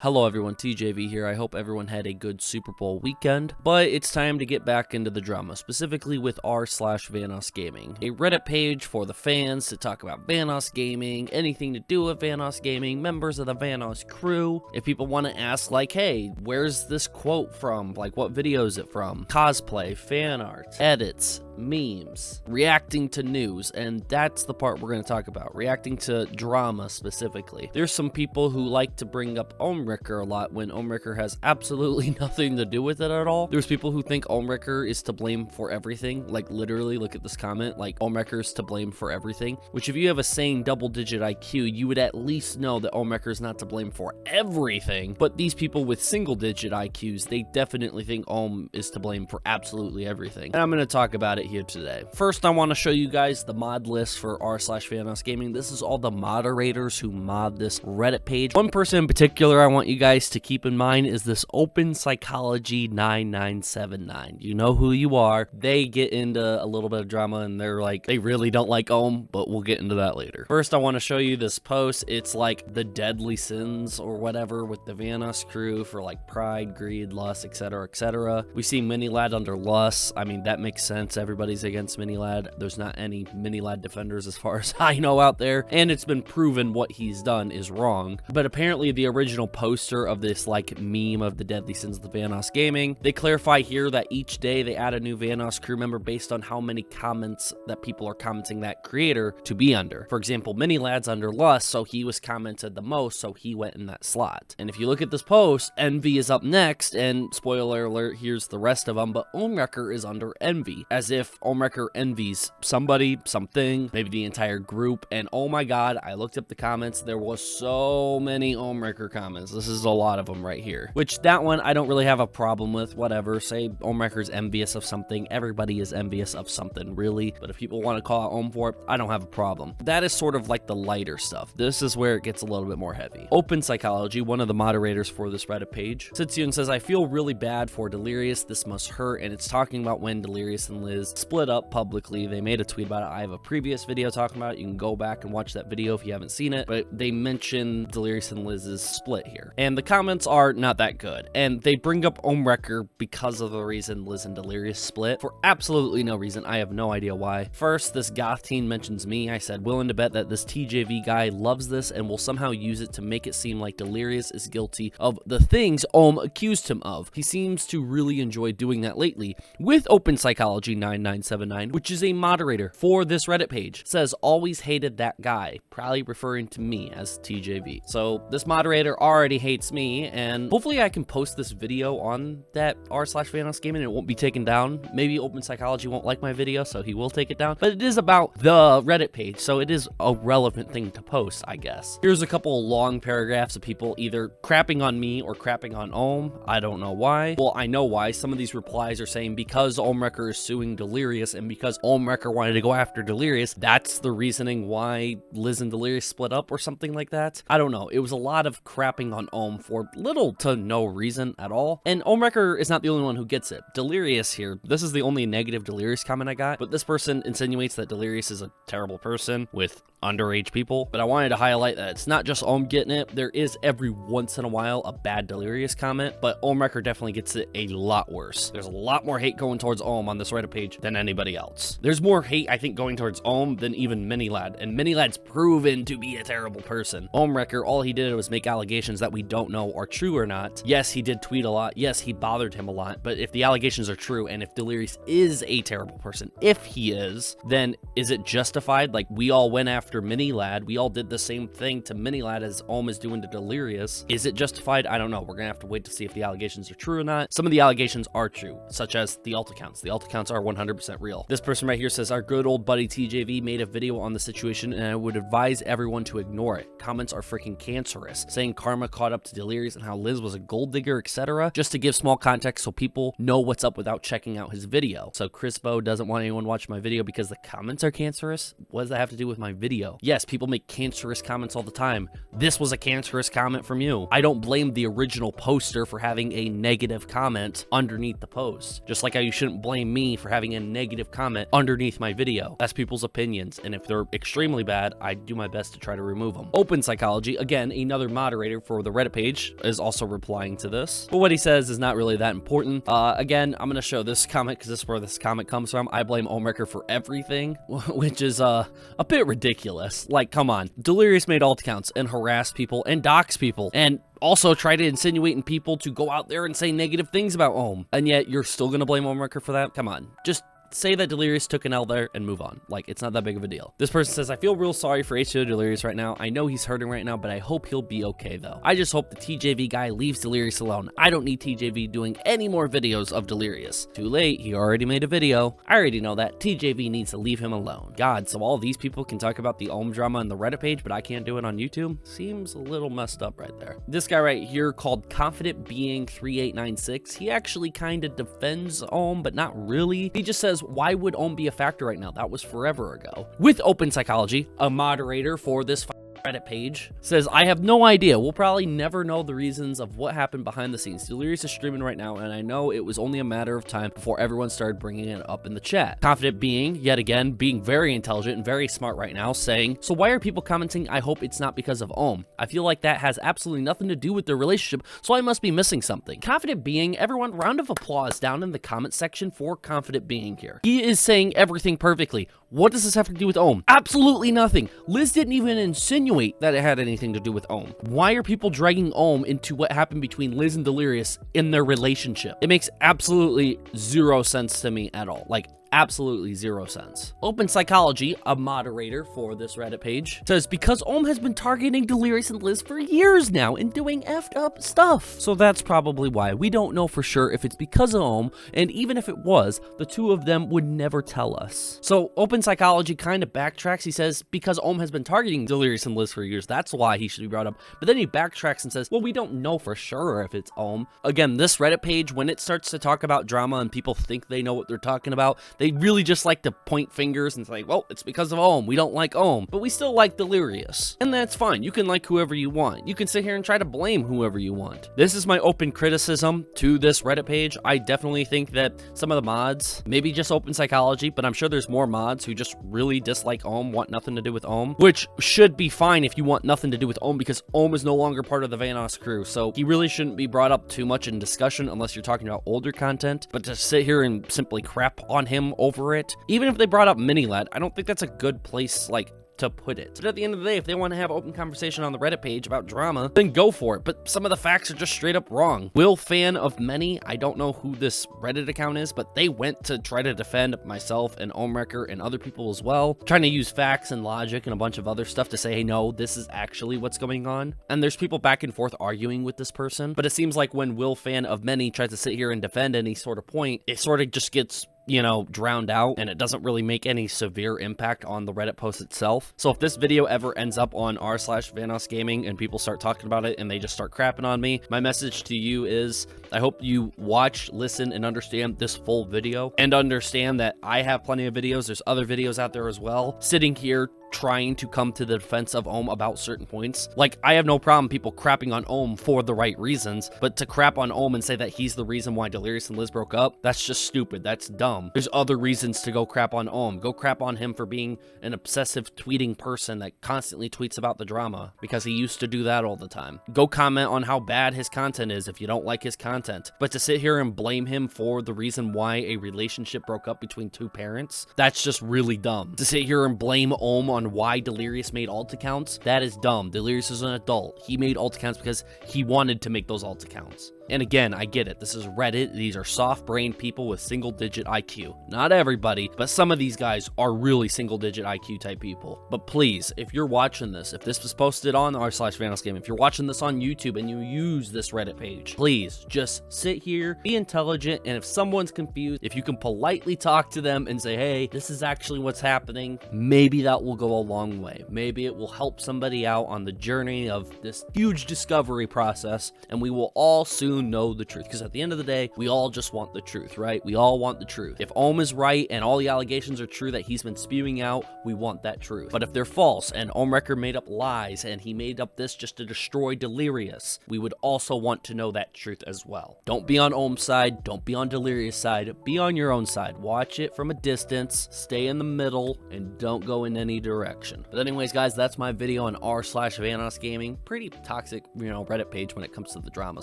Hello everyone, TJV here. I hope everyone had a good Super Bowl weekend, but it's time to get back into the drama, specifically with r/VanossGaming, a Reddit page for the fans to talk about VanossGaming, anything to do with VanossGaming, members of the Vanos crew. If people want to ask like, hey, where's this quote from? Like, what video is it from? Cosplay, fan art, edits, memes, reacting to news, and that's the part we're going to talk about, reacting to drama specifically. There's some people who like to bring up Ohmwrecker a lot when Ohmwrecker has absolutely nothing to do with it at all. There's people who think Ohmwrecker is to blame for everything, like literally look at this comment, like Ohmwrecker is to blame for everything, which if you have a sane double-digit IQ, you would at least know that Ohmwrecker is not to blame for everything, but these people with single-digit IQs, they definitely think Ohm is to blame for absolutely everything, and I'm going to talk about it here today. First, I want to show you guys the mod list for r/VanossGaming. This is all the moderators who mod this Reddit page. One person in particular I want you guys to keep in mind is this Open Psychology 9979. You know who you are. They get into a little bit of drama and they're like, they really don't like Ohm, but we'll get into that later. First, I want to show you this post. It's like the deadly sins or whatever with the Vanos crew for like pride, greed, lust, etc, etc. We see Minilad under lust. I mean, that makes sense. Everybody's against Minilad. There's not any Minilad defenders as far as I know out there, and it's been proven what he's done is wrong. But apparently the original poster of this like meme of the deadly sins of the VanossGaming, they clarify here that each day they add a new Vanos crew member based on how many comments that people are commenting that creator to be under. For example, Minilad's under lust, so he was commented the most, so he went in that slot. And if you look at this post, Envy is up next, and spoiler alert, here's the rest of them, but Ohmwrecker is under Envy, as if Ohmwrecker envies somebody, something, maybe the entire group. And oh my god, I looked up the comments, there was so many Ohmwrecker comments. This is a lot of them right here, which that one I don't really have a problem with. Whatever, say Ohmwrecker's envious of something, everybody is envious of something really, but if people want to call out Ohm for it, I don't have a problem. That is sort of like the lighter stuff. This is where it gets a little bit more heavy. Open Psychology, one of the moderators for this Reddit page, sits here and says, I feel really bad for Delirious, this must hurt, and it's talking about when Delirious and Liz split up publicly. They made a tweet about it. I have a previous video talking about it. You can go back and watch that video if you haven't seen it, but they mention Delirious and Liz's split here, and the comments are not that good, and they bring up Ohmwrecker because of the reason Liz and Delirious split for absolutely no reason. I have no idea why. First, this goth teen mentions me. I said, willing to bet that this TJV guy loves this and will somehow use it to make it seem like Delirious is guilty of the things Ohm accused him of. He seems to really enjoy doing that lately. With Open Psychology 9979, which is a moderator for this Reddit page, says always hated that guy, probably referring to me as TJV. So this moderator already hates me, and hopefully I can post this video on that r/VanossGaming and it won't be taken down. Maybe Open Psychology won't like my video, so he will take it down, but it is about the Reddit page, so it is a relevant thing to post, I guess. Here's a couple long paragraphs of people either crapping on me or crapping on Ohm. I don't know why. Well, I know why. Some of these replies are saying because Ohmwrecker is suing Delirious and because Ohmwrecker wanted to go after Delirious, that's the reasoning why Liz and Delirious split up or something like that. I don't know. It was a lot of crapping on Ohm for little to no reason at all. And Ohmwrecker is not the only one who gets it. Delirious here, this is the only negative Delirious comment I got, but this person insinuates that Delirious is a terrible person with underage people. But I wanted to highlight that it's not just Ohm getting it. There is every once in a while a bad Delirious comment, but Ohmwrecker definitely gets it a lot worse. There's a lot more hate going towards Ohm on this Reddit page than anybody else. There's more hate, I think, going towards Ohm than even Minilad, and Minilad's proven to be a terrible person. Ohmwrecker, all he did was make allegations that we don't know are true or not. Yes, he did tweet a lot. Yes, he bothered him a lot, but if the allegations are true and if Delirious is a terrible person, if he is, then is it justified? Like, we all went after Minilad, we all did the same thing to Minilad as Ohm is doing to Delirious. Is it justified? I don't know. We're gonna have to wait to see if the allegations are true or not. Some of the allegations are true, such as the alt accounts. The alt accounts are 100% real. This person right here says, our good old buddy TJV made a video on the situation and I would advise everyone to ignore it. Comments are freaking cancerous, saying karma caught up to Delirious and how Liz was a gold digger, etc. Just to give small context so people know what's up without checking out his video. So Crispo doesn't want anyone watching my video because the comments are cancerous? What does that have to do with my video? Yes, people make cancerous comments all the time. This was a cancerous comment from you. I don't blame the original poster for having a negative comment underneath the post. Just like how you shouldn't blame me for having a negative comment underneath my video. That's people's opinions, and if they're extremely bad, I do my best to try to remove them. Open Psychology, again, another moderator for the Reddit page, is also replying to this, but what he says is not really that important. Again, I'm gonna show this comment because this is where this comment comes from. I blame Ohmwrecker for everything, which is a bit ridiculous. Like, come on. Delirious made alt accounts and harassed people and dox people and also try to insinuate in people to go out there and say negative things about Ohm, and yet you're still gonna blame Ohmwrecker for that? Come on, just say that Delirious took an L there and move on. Like, it's not that big of a deal. This person says, I feel real sorry for H2O Delirious right now. I know he's hurting right now, but I hope he'll be okay though. I just hope the TJV guy leaves Delirious alone. I don't need TJV doing any more videos of Delirious. Too late, he already made a video. I already know that. TJV needs to leave him alone. God, so all these people can talk about the Ohm drama on the Reddit page, but I can't do it on YouTube? Seems a little messed up right there. This guy right here called Confident Being 3896, he actually kind of defends Ohm, but not really. He just says, why would Ohm be a factor right now? That was forever ago. With Open Psychology, a moderator for this Reddit page, says, I have no idea. We'll probably never know the reasons of what happened behind the scenes. Delirious is streaming right now, and I know it was only a matter of time before everyone started bringing it up in the chat. Confident Being, yet again, being very intelligent and very smart right now, saying, so why are people commenting, I hope it's not because of Ohm? I feel like that has absolutely nothing to do with their relationship, so I must be missing something. Confident Being, everyone, round of applause down in the comment section for Confident Being here. He is saying everything perfectly. What does this have to do with Ohm? Absolutely nothing. Liz didn't even insinuate that it had anything to do with Ohm. Why are people dragging Ohm into what happened between Liz and Delirious in their relationship? It makes absolutely zero sense to me at all. Like, absolutely zero sense. Open Psychology, a moderator for this Reddit page, says, because Ohm has been targeting Delirious and Liz for years now and doing effed up stuff. So that's probably why. We don't know for sure if it's because of Ohm, and even if it was, the two of them would never tell us. So Open Psychology kind of backtracks. He says, because Ohm has been targeting Delirious and Liz for years, that's why he should be brought up. But then he backtracks and says, well, we don't know for sure if it's Ohm. Again, this Reddit page, when it starts to talk about drama and people think they know what they're talking about, they really just like to point fingers and say, well, it's because of Ohm. We don't like Ohm, but we still like Delirious. And that's fine. You can like whoever you want. You can sit here and try to blame whoever you want. This is my open criticism to this Reddit page. I definitely think that some of the mods, maybe just Open Psychology, but I'm sure there's more mods who just really dislike Ohm, want nothing to do with Ohm, which should be fine if you want nothing to do with Ohm, because Ohm is no longer part of the Vanos crew. So he really shouldn't be brought up too much in discussion unless you're talking about older content, but to sit here and simply crap on him over it, even if they brought up Mini-Led, I don't think that's a good place, like, to put it. But at the end of the day, if they want to have open conversation on the Reddit page about drama, then go for it. But some of the facts are just straight up wrong. Will Fan of Many, I don't know who this Reddit account is, but they went to try to defend myself and Ohmwrecker and other people as well, trying to use facts and logic and a bunch of other stuff to say, hey, no, this is actually what's going on. And there's people back and forth arguing with this person, but it seems like when Will Fan of Many tries to sit here and defend any sort of point, it sort of just gets, you know, drowned out, and it doesn't really make any severe impact on the Reddit post itself. So if this video ever ends up on r/VanossGaming and people start talking about it and they just start crapping on me, my message to you is, I hope you watch, listen, and understand this full video, and understand that I have plenty of videos. There's other videos out there as well, sitting here trying to come to the defense of Ohm about certain points. Like, I have no problem people crapping on Ohm for the right reasons, but to crap on Ohm and say that he's the reason why Delirious and Liz broke up, that's just stupid. That's dumb. There's other reasons to go crap on Ohm. Go crap on him for being an obsessive tweeting person that constantly tweets about the drama, because he used to do that all the time. Go comment on how bad his content is if you don't like his content. But to sit here and blame him for the reason why a relationship broke up between two parents, that's just really dumb. To sit here and blame Ohm on why Delirious made alt accounts, that is dumb. Delirious is an adult. He made alt accounts because he wanted to make those alt accounts. And again, I get it. This is Reddit. These are soft-brained people with single-digit IQ. Not everybody, but some of these guys are really single-digit IQ type people. But please, if you're watching this, if this was posted on r/VanossGaming, if you're watching this on YouTube and you use this Reddit page, please just sit here, be intelligent, and if someone's confused, if you can politely talk to them and say, hey, this is actually what's happening, maybe that will go go a long way. Maybe it will help somebody out on the journey of this huge discovery process, and we will all soon know the truth. Because at the end of the day, we all just want the truth, right? We all want the truth. If Ohm is right and all the allegations are true that he's been spewing out, we want that truth. But if they're false and Ohm Record made up lies and he made up this just to destroy Delirious, we would also want to know that truth as well. Don't be on Ohm's side, don't be on Delirious' side, be on your own side. Watch it from a distance, stay in the middle, and don't go in any direction. But anyways, guys, that's my video on r/VanossGaming. Pretty toxic, Reddit page when it comes to the drama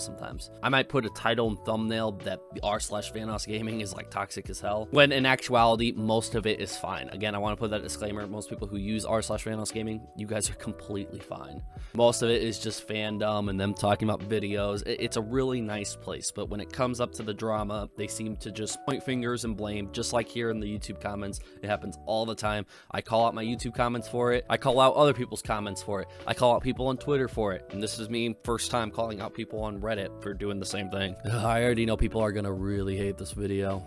sometimes. I might put a title and thumbnail that the r/VanossGaming is like toxic as hell, when in actuality, most of it is fine. Again, I want to put that disclaimer. Most people who use r/VanossGaming, you guys are completely fine. Most of it is just fandom and them talking about videos. It's a really nice place, but when it comes up to the drama, they seem to just point fingers and blame, just like here in the YouTube comments. It happens all the time. I call out my YouTube comments for it. I call out other people's comments for it. I call out people on Twitter for it. And this is me first time calling out people on Reddit for doing the same thing. I already know people are gonna really hate this video.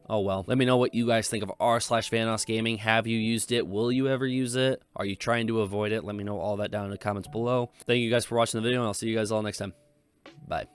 Oh well. Let me know what you guys think of r/VanossGaming. Have you used it? Will you ever use it? Are you trying to avoid it? Let me know all that down in the comments below. Thank you guys for watching the video, and I'll see you guys all next time. Bye.